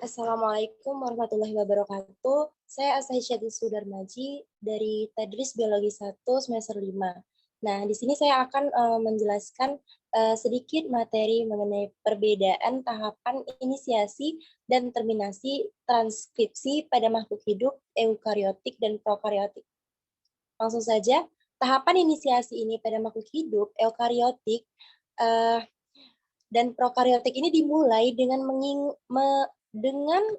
Assalamualaikum warahmatullahi wabarakatuh. Saya Asahisyatul Sudarmaji dari Tadris Biologi 1 semester 5. Nah, di sini saya akan menjelaskan sedikit materi mengenai perbedaan tahapan inisiasi dan terminasi transkripsi pada makhluk hidup eukariotik dan prokariotik. Langsung saja, tahapan inisiasi ini pada makhluk hidup eukariotik dan prokariotik ini dimulai dengan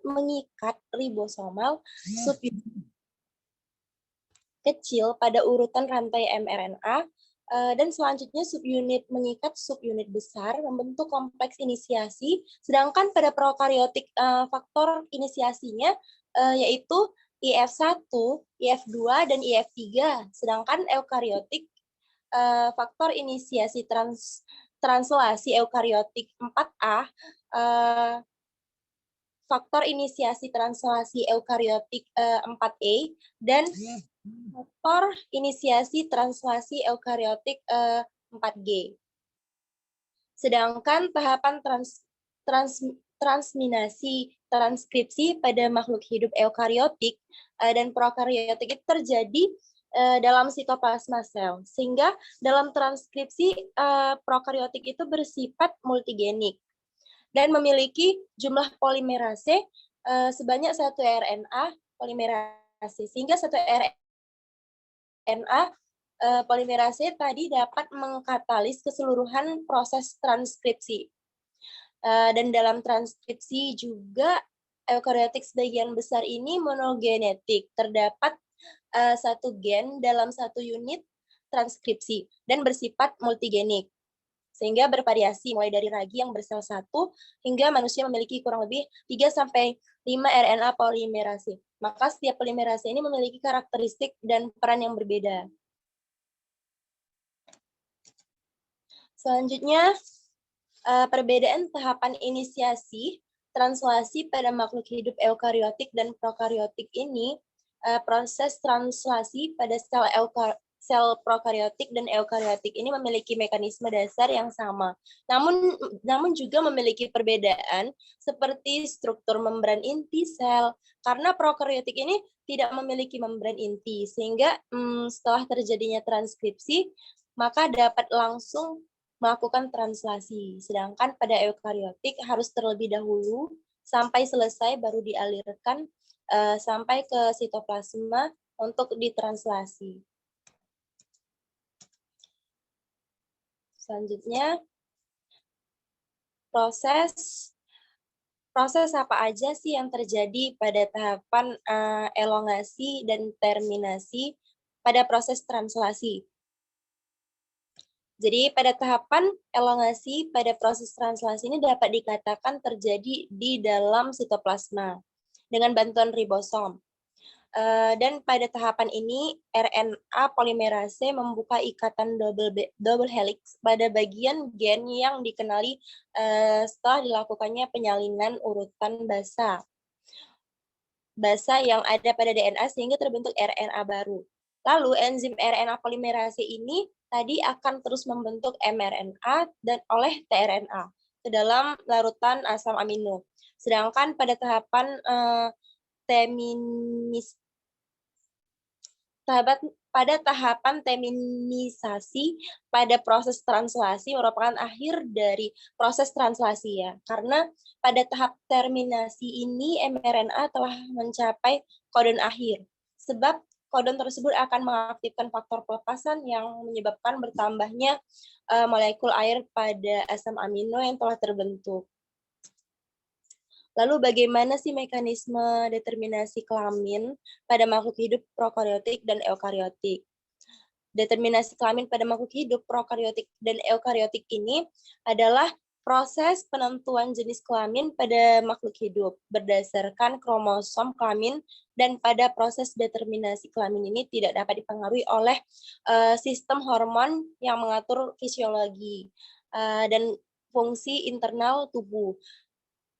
mengikat ribosomal subunit kecil pada urutan rantai mRNA, dan selanjutnya subunit mengikat subunit besar membentuk kompleks inisiasi, sedangkan pada prokariotik faktor inisiasinya yaitu IF1, IF2, dan IF3, sedangkan eukariotik faktor inisiasi translasi eukariotik 4A, faktor inisiasi translasi eukariotik 4E, dan faktor inisiasi translasi eukariotik 4G. Sedangkan tahapan transminasi transkripsi pada makhluk hidup eukariotik dan prokariotik itu terjadi dalam sitoplasma sel, sehingga dalam transkripsi prokariotik itu bersifat multigenik dan memiliki jumlah polimerase sebanyak 1 RNA polimerase, sehingga 1 RNA polimerase tadi dapat mengkatalis keseluruhan proses transkripsi. Dan dalam transkripsi juga eukariotik sebagian besar ini monogenetik, terdapat satu gen dalam satu unit transkripsi dan bersifat multigenik, sehingga bervariasi mulai dari ragi yang bersel 1 hingga manusia memiliki kurang lebih 3-5 RNA polimerase. Maka setiap polimerase ini memiliki karakteristik dan peran yang berbeda. Selanjutnya, perbedaan tahapan inisiasi translasi pada makhluk hidup eukariotik dan prokariotik ini, proses translasi pada sel prokariotik dan eukariotik ini memiliki mekanisme dasar yang sama. Namun juga memiliki perbedaan seperti struktur membran inti sel, karena prokariotik ini tidak memiliki membran inti, sehingga setelah terjadinya transkripsi, maka dapat langsung melakukan translasi. Sedangkan pada eukariotik harus terlebih dahulu sampai selesai baru dialirkan sampai ke sitoplasma untuk ditranslasi. Selanjutnya, proses apa aja sih yang terjadi pada tahapan elongasi dan terminasi pada proses translasi? Jadi pada tahapan elongasi pada proses translasi ini dapat dikatakan terjadi di dalam sitoplasma dengan bantuan ribosom. Dan pada tahapan ini RNA polimerase membuka ikatan double helix pada bagian gen yang dikenali setelah dilakukannya penyalinan urutan basa yang ada pada DNA sehingga terbentuk RNA baru. Lalu enzim RNA polimerase ini tadi akan terus membentuk mRNA dan oleh tRNA ke dalam larutan asam amino. Sedangkan pada tahapan pada tahapan teminisasi pada proses translasi merupakan akhir dari proses translasi ya. Karena pada tahap terminasi ini mRNA telah mencapai kodon akhir. Sebab kodon tersebut akan mengaktifkan faktor pelepasan yang menyebabkan bertambahnya molekul air pada asam amino yang telah terbentuk. Lalu bagaimana sih mekanisme determinasi kelamin pada makhluk hidup prokariotik dan eukariotik? Determinasi kelamin pada makhluk hidup prokariotik dan eukariotik ini adalah proses penentuan jenis kelamin pada makhluk hidup berdasarkan kromosom kelamin, dan pada proses determinasi kelamin ini tidak dapat dipengaruhi oleh sistem hormon yang mengatur fisiologi dan fungsi internal tubuh.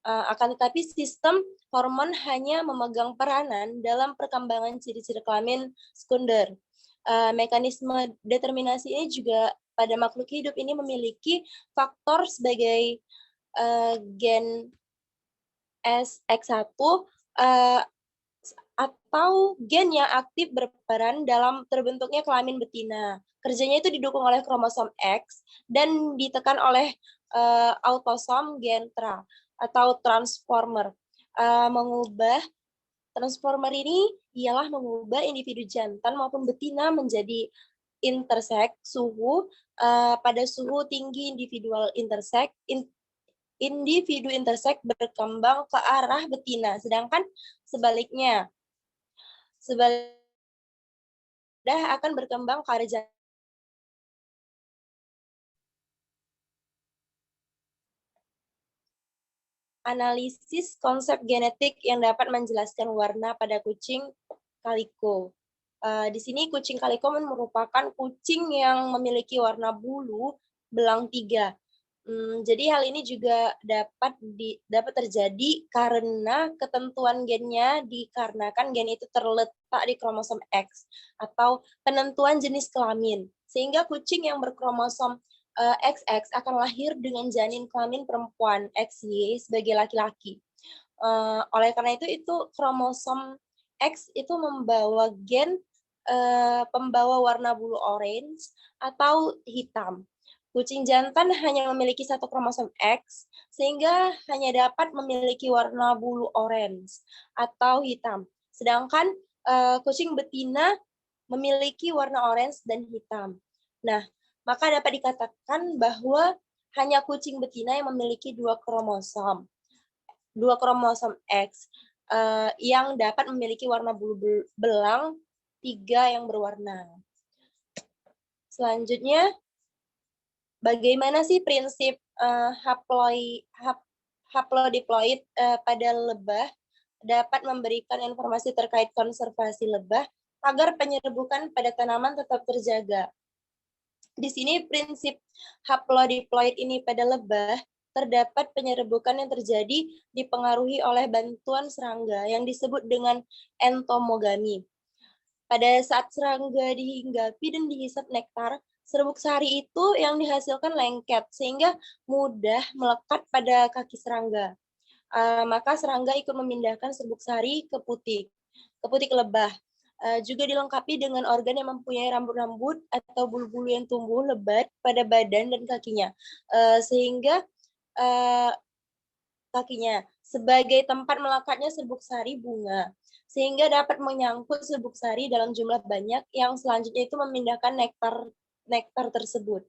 Akan tetapi sistem hormon hanya memegang peranan dalam perkembangan ciri-ciri kelamin sekunder. Mekanisme determinasi ini juga pada makhluk hidup ini memiliki faktor sebagai gen SX1 atau gen yang aktif berperan dalam terbentuknya kelamin betina. Kerjanya itu didukung oleh kromosom X dan ditekan oleh autosom gen tra atau transformer. Transformer ini ialah mengubah individu jantan maupun betina menjadi interseks suhu pada suhu tinggi individu interseks berkembang ke arah betina, sedangkan sebaliknya akan berkembang ke arah jantan. Analisis konsep genetik yang dapat menjelaskan warna pada kucing kaliko. Di sini kucing kaliko merupakan kucing yang memiliki warna bulu belang 3. Jadi hal ini juga dapat terjadi karena ketentuan gennya dikarenakan gen itu terletak di kromosom X atau penentuan jenis kelamin. Sehingga kucing yang berkromosom XX akan lahir dengan janin kelamin perempuan XY sebagai laki-laki. Oleh karena itu kromosom X itu membawa gen pembawa warna bulu orange atau hitam. Kucing jantan hanya memiliki satu kromosom X, sehingga hanya dapat memiliki warna bulu orange atau hitam. Sedangkan kucing betina memiliki warna orange dan hitam. Nah, maka dapat dikatakan bahwa hanya kucing betina yang memiliki dua kromosom X yang dapat memiliki warna bulu belang 3 yang berwarna. Selanjutnya, bagaimana sih prinsip haplodiploid pada lebah dapat memberikan informasi terkait konservasi lebah agar penyerbukan pada tanaman tetap terjaga. Di sini prinsip haplodiploid ini pada lebah terdapat penyerbukan yang terjadi dipengaruhi oleh bantuan serangga yang disebut dengan entomogami. Pada saat serangga dihinggapi dan dihisap nektar, serbuk sari itu yang dihasilkan lengket sehingga mudah melekat pada kaki serangga. Maka serangga ikut memindahkan serbuk sari ke putik lebah. Juga dilengkapi dengan organ yang mempunyai rambut-rambut atau bulu-bulu yang tumbuh lebat pada badan dan kakinya, sehingga kakinya sebagai tempat melekatnya serbuk sari bunga, sehingga dapat menyangkut serbuk sari dalam jumlah banyak yang selanjutnya itu memindahkan nektar tersebut.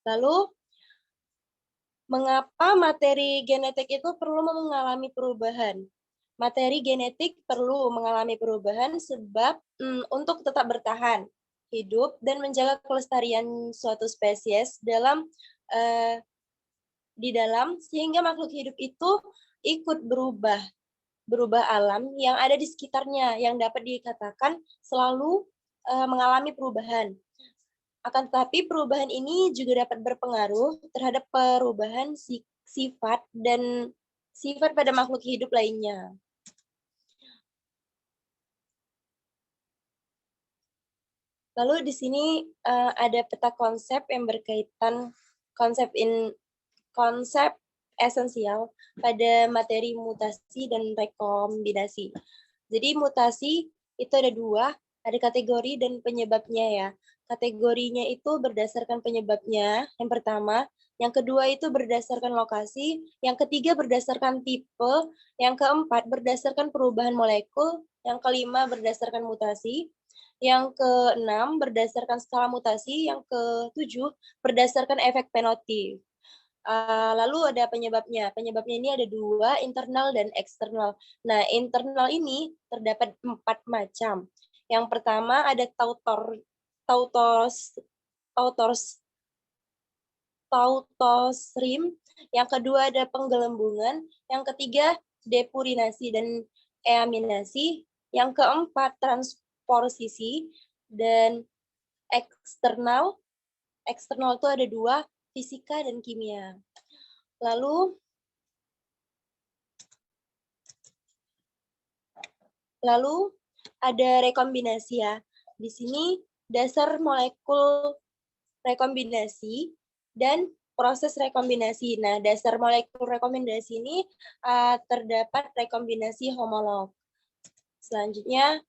Lalu, mengapa materi genetik itu perlu mengalami perubahan? Materi genetik perlu mengalami perubahan sebab untuk tetap bertahan hidup dan menjaga kelestarian suatu spesies di dalam sehingga makhluk hidup itu ikut berubah alam yang ada di sekitarnya yang dapat dikatakan selalu mengalami perubahan. Akan tetapi perubahan ini juga dapat berpengaruh terhadap perubahan sifat pada makhluk hidup lainnya. Lalu di sini ada peta konsep yang berkaitan konsep esensial pada materi mutasi dan rekombinasi. Jadi mutasi itu ada 2, ada kategori dan penyebabnya ya. Kategorinya itu berdasarkan penyebabnya, yang pertama. Yang kedua itu berdasarkan lokasi, yang ketiga berdasarkan tipe, yang keempat berdasarkan perubahan molekul, yang kelima berdasarkan mutasi, yang keenam berdasarkan skala mutasi, yang ketujuh berdasarkan efek fenotip. Lalu ada penyebabnya. Penyebabnya ini ada 2, internal dan eksternal. Nah, internal ini terdapat 4 macam. Yang pertama ada tautosrim, yang kedua ada penggelembungan, yang ketiga depurinasi dan eaminasi, yang keempat transposisi, dan eksternal itu ada 2, fisika dan kimia. Lalu ada rekombinasi ya. Di sini dasar molekul rekombinasi dan proses rekombinasi. Nah, dasar molekul rekombinasi ini terdapat rekombinasi homolog. Selanjutnya,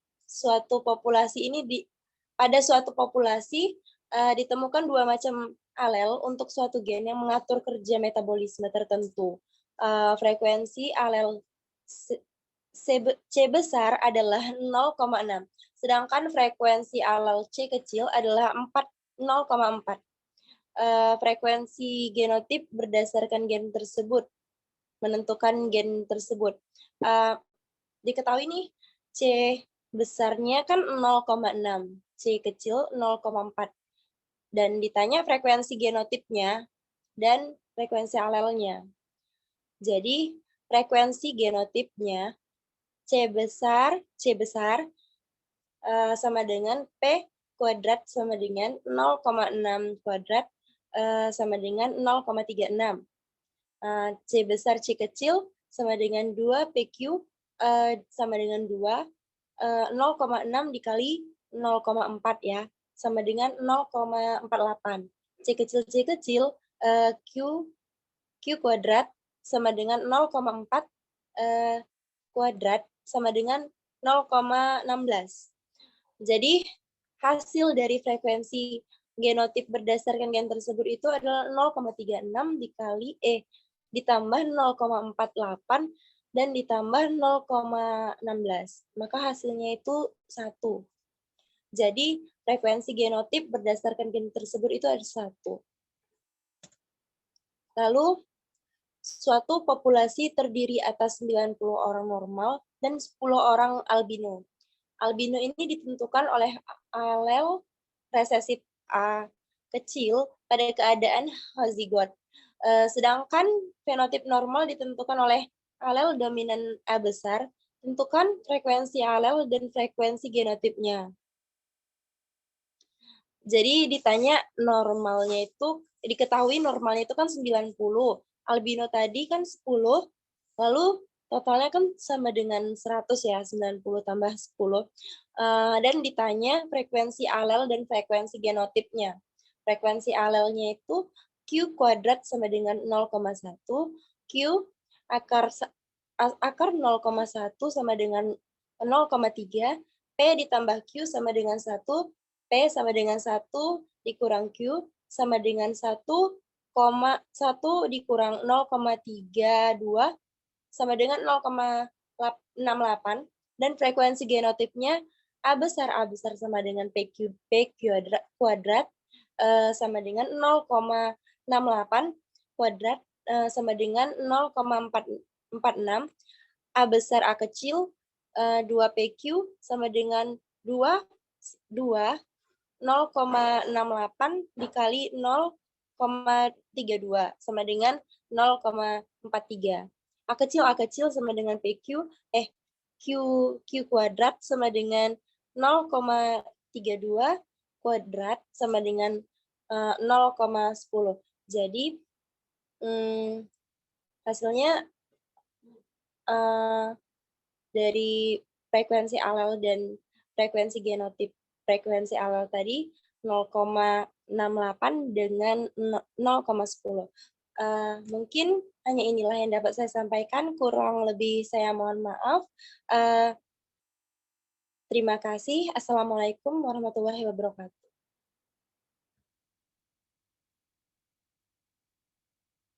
pada suatu populasi ditemukan dua macam alel untuk suatu gen yang mengatur kerja metabolisme tertentu. Frekuensi alel C besar adalah 0,6, sedangkan frekuensi alel C kecil adalah 0,4. Frekuensi genotip berdasarkan gen tersebut, menentukan gen tersebut. Diketahui nih, C besarnya kan 0,6, C kecil 0,4. Dan ditanya frekuensi genotipnya dan frekuensi alelnya. Jadi, frekuensi genotipnya C besar sama dengan P kuadrat sama dengan 0,6 kuadrat sama dengan 0,36. C besar C kecil sama dengan 2 PQ sama dengan 2, 0,6 dikali 0,4 ya, sama dengan 0,48. C kecil Q kuadrat sama dengan 0,4 kuadrat sama dengan 0,16. Jadi hasil dari frekuensi genotip berdasarkan gen tersebut itu adalah 0,36 ditambah 0,48 dan ditambah 0,16. Maka hasilnya itu 1. Jadi frekuensi genotip berdasarkan gen tersebut itu ada 1. Lalu suatu populasi terdiri atas 90 orang normal dan 10 orang albino. Albino ini ditentukan oleh alel resesif A kecil pada keadaan hozigot. Sedangkan fenotip normal ditentukan oleh alel dominan A besar. Tentukan frekuensi alel dan frekuensi genotipnya. Jadi ditanya normalnya itu, diketahui normalnya itu kan 90. Albino tadi kan 10, lalu totalnya kan sama dengan 100 ya, 90 tambah 10. Dan ditanya frekuensi alel dan frekuensi genotipnya. Frekuensi alelnya itu Q kuadrat sama dengan 0,1, Q akar 0,1 sama dengan 0,3, P ditambah Q sama dengan 1, P sama dengan 1 dikurang Q sama dengan 1 dikurang 0,32 sama dengan 0,68, dan frekuensi genotipnya A besar sama dengan P kuadrat sama dengan 0,68 kuadrat sama dengan 0,46, A besar A kecil 2PQ sama dengan 0,68 dikali 0,32 sama dengan 0,43. A kecil sama dengan PQ, Q kuadrat sama dengan 0,32 kuadrat sama dengan 0,10. Jadi hasilnya dari frekuensi alel dan frekuensi genotip frekuensi alel tadi 0,68 dengan 0,10. Mungkin hanya inilah yang dapat saya sampaikan, kurang lebih saya mohon maaf. Terima kasih. Assalamualaikum warahmatullahi wabarakatuh.